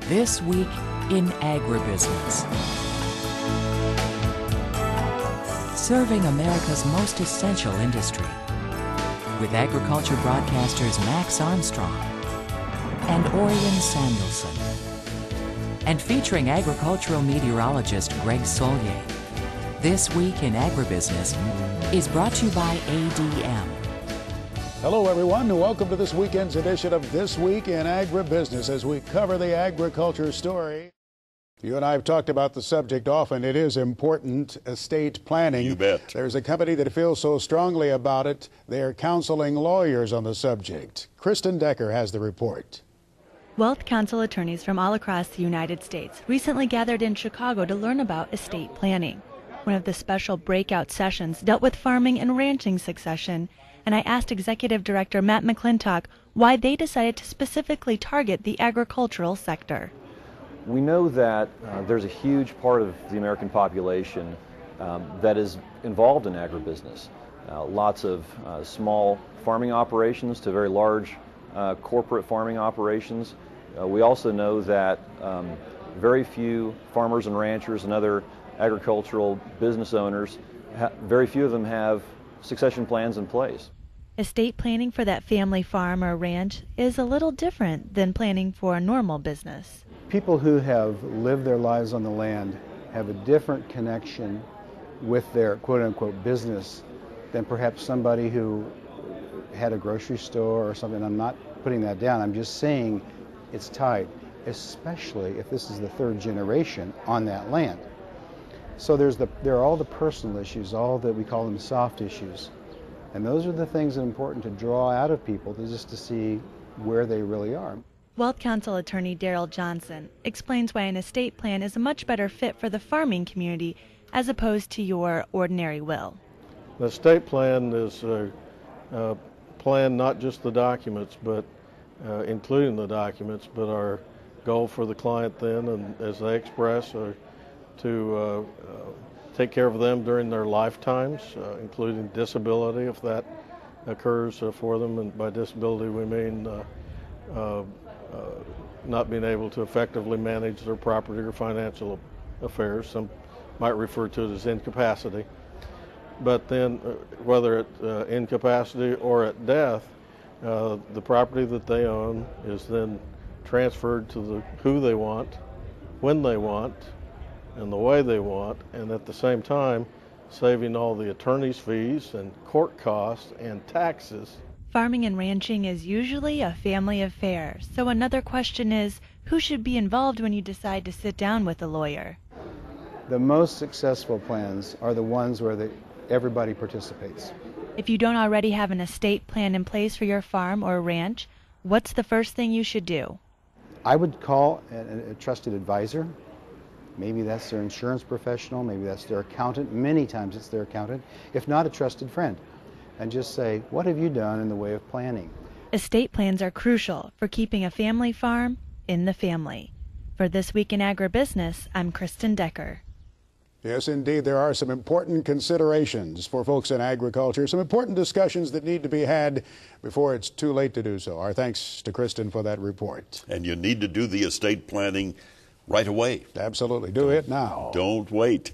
This Week in Agribusiness. Serving America's most essential industry. With agriculture broadcasters Max Armstrong and Orion Samuelson. And featuring agricultural meteorologist Greg Solier. This Week in Agribusiness is brought to you by ADM. Hello everyone and welcome to this weekend's edition of This Week in Agribusiness as we cover the agriculture story. You and I have talked about the subject often. It is important, estate planning. You bet. There's a company that feels so strongly about it, they're counseling lawyers on the subject. Kristen Decker has the report. WealthCounsel attorneys from all across the United States recently gathered in Chicago to learn about estate planning. One of the special breakout sessions dealt with farming and ranching succession, and I asked Executive Director Matt McClintock why they decided to specifically target the agricultural sector. We know that there's a huge part of the American population that is involved in agribusiness. Lots of small farming operations to very large corporate farming operations. We also know that very few farmers and ranchers and other agricultural business owners, very few of them have succession plans in place. Estate planning for that family farm or ranch is a little different than planning for a normal business. People who have lived their lives on the land have a different connection with their quote-unquote business than perhaps somebody who had a grocery store or something. I'm not putting that down. I'm just saying it's tied, especially if this is the third generation on that land. So there are all the personal issues, all that we call them soft issues. And those are the things that are important to draw out of people just to see where they really are. WealthCounsel attorney Daryl Johnson explains why an estate plan is a much better fit for the farming community as opposed to your ordinary will. The estate plan is a plan, not just the documents, but including the documents, but our goal for the client then, and as they express, to take care of them during their lifetimes, including disability if that occurs for them. And by disability we mean not being able to effectively manage their property or financial affairs. Some might refer to it as incapacity. But then whether at incapacity or at death, the property that they own is then transferred to who they want, when they want, and the way they want, and at the same time saving all the attorney's fees and court costs and taxes. Farming and ranching is usually a family affair, so another question is, who should be involved when you decide to sit down with a lawyer? The most successful plans are the ones where everybody participates. If you don't already have an estate plan in place for your farm or ranch, what's the first thing you should do? I would call a trusted advisor. Maybe that's their insurance professional, maybe that's their accountant. Many times it's their accountant, if not a trusted friend. And just say, what have you done in the way of planning? Estate plans are crucial for keeping a family farm in the family. For This Week in Agribusiness, I'm Kristen Decker. Yes, indeed, there are some important considerations for folks in agriculture, some important discussions that need to be had before it's too late to do so. Our thanks to Kristen for that report. And you need to do the estate planning right away. Absolutely. Do it now. Don't wait.